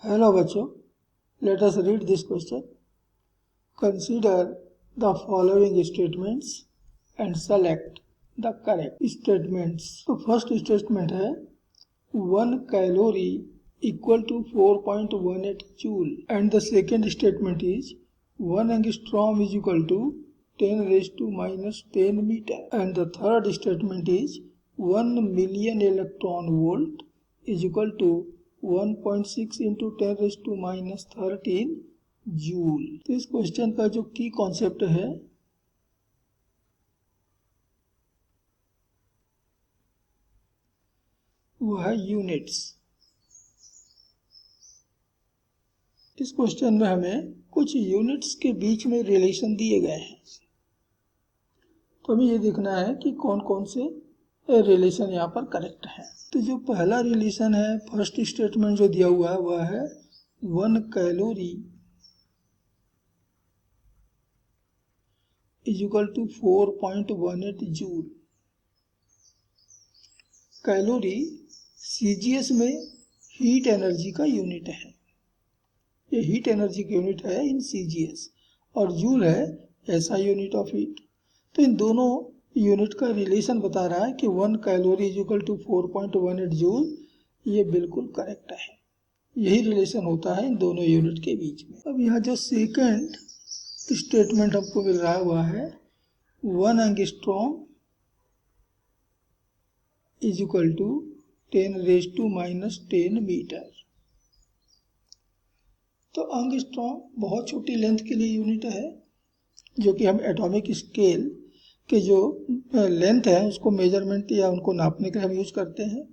Hello बच्चों, let us read this question. Consider the following statements and select the correct statements. तो first statement है 1 calorie equal to 4.18 joule, and the second statement is 1 angstrom is equal to 10 raised to minus 10 meter, and the third statement is 1 million electron volt is equal to 1.6 into 10 raised to minus 13 joule. तो इस question का जो की concept है वो है units. इस question में हमें कुछ यूनिट्स के बीच में रिलेशन दिए गए हैं, तो हमें ये देखना है कि कौन कौन से रिलेशन यहाँ पर करेक्ट है। तो जो पहला रिलेशन है, फर्स्ट स्टेटमेंट जो दिया हुआ है वह है 1 calorie is equal to 4.18 joule. Calorie CGS में हीट एनर्जी का यूनिट है, ये हीट एनर्जी की यूनिट है इन सीजीएस, और जूल है एसआई यूनिट ऑफ हीट। तो इन दोनों यूनिट का रिलेशन बता रहा है कि 1 calorie is equal to 4.18 joule, ये बिल्कुल करेक्ट है। यही रिलेशन होता है इन दोनों यूनिट के बीच में। अब यहाँ जो सेकंड स्टेटमेंट हमको मिल रहा है वह है 1 angstrom is equal to 10 raise to minus 10 metre. तो एंगस्ट्रॉम बहुत छोटी लेंथ के लिए यूनिट है, जो कि हम एटॉमिक स्केल के जो लेंथ है उसको मेजरमेंट या उनको नापने के लिए हम यूज करते हैं।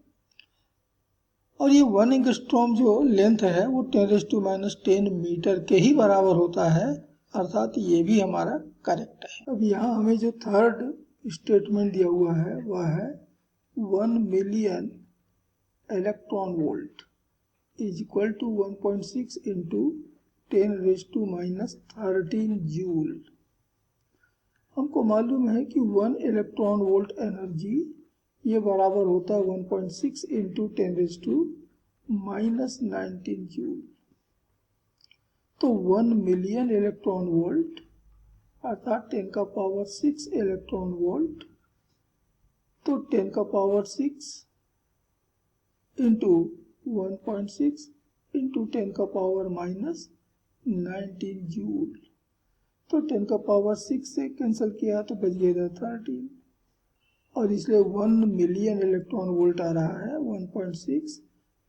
और ये 1 एंगस्ट्रॉम जो लेंथ है वो 10 रेज़ टू माइनस 10 मीटर के ही बराबर होता है, अर्थात ये भी हमारा करेक्ट है। अब यहाँ हमें जो थर्ड स्टेटमेंट दिया हुआ है वह है 1 million electron volt is equal to 1.6 into 10 raise to minus 13 joule. हमको मालूम है कि 1 इलेक्ट्रॉन वोल्ट एनर्जी ये बराबर होता है 1.6 into 10 raise to minus 19 joule. तो 1 मिलियन इलेक्ट्रॉन वोल्ट अर्थात 10 का पावर 6 इलेक्ट्रॉन वोल्ट, तो 10 का पावर 6 इंटू 1.6 इंटू 10 का पावर माइनस 19 जूल। तो 10 का पावर 6 से कैंसिल किया तो बच गया 13, और इसलिए 1 मिलियन इलेक्ट्रॉन वोल्ट आ रहा है 1.6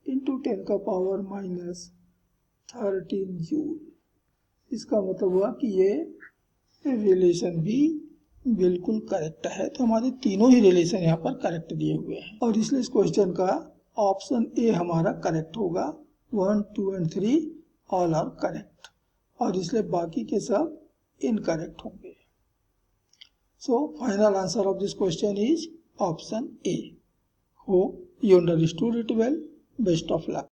इंटू 10 का पावर माइनस 13 जूल। इसका मतलब हुआ कि ये रिलेशन भी बिल्कुल करेक्ट है। तो हमारे तीनों ही रिलेशन यहाँ पर करेक्ट दिए हुए हैं, और इसलिए इस क्वेश्चन का ऑप्शन ए हमारा करेक्ट होगा। 1, 2 एंड 3 ऑल आर करेक्ट, और इसलिए बाकी के सब इनकरेक्ट होंगे। So final answer of this question is option A. Hope you understood it well. Best of luck.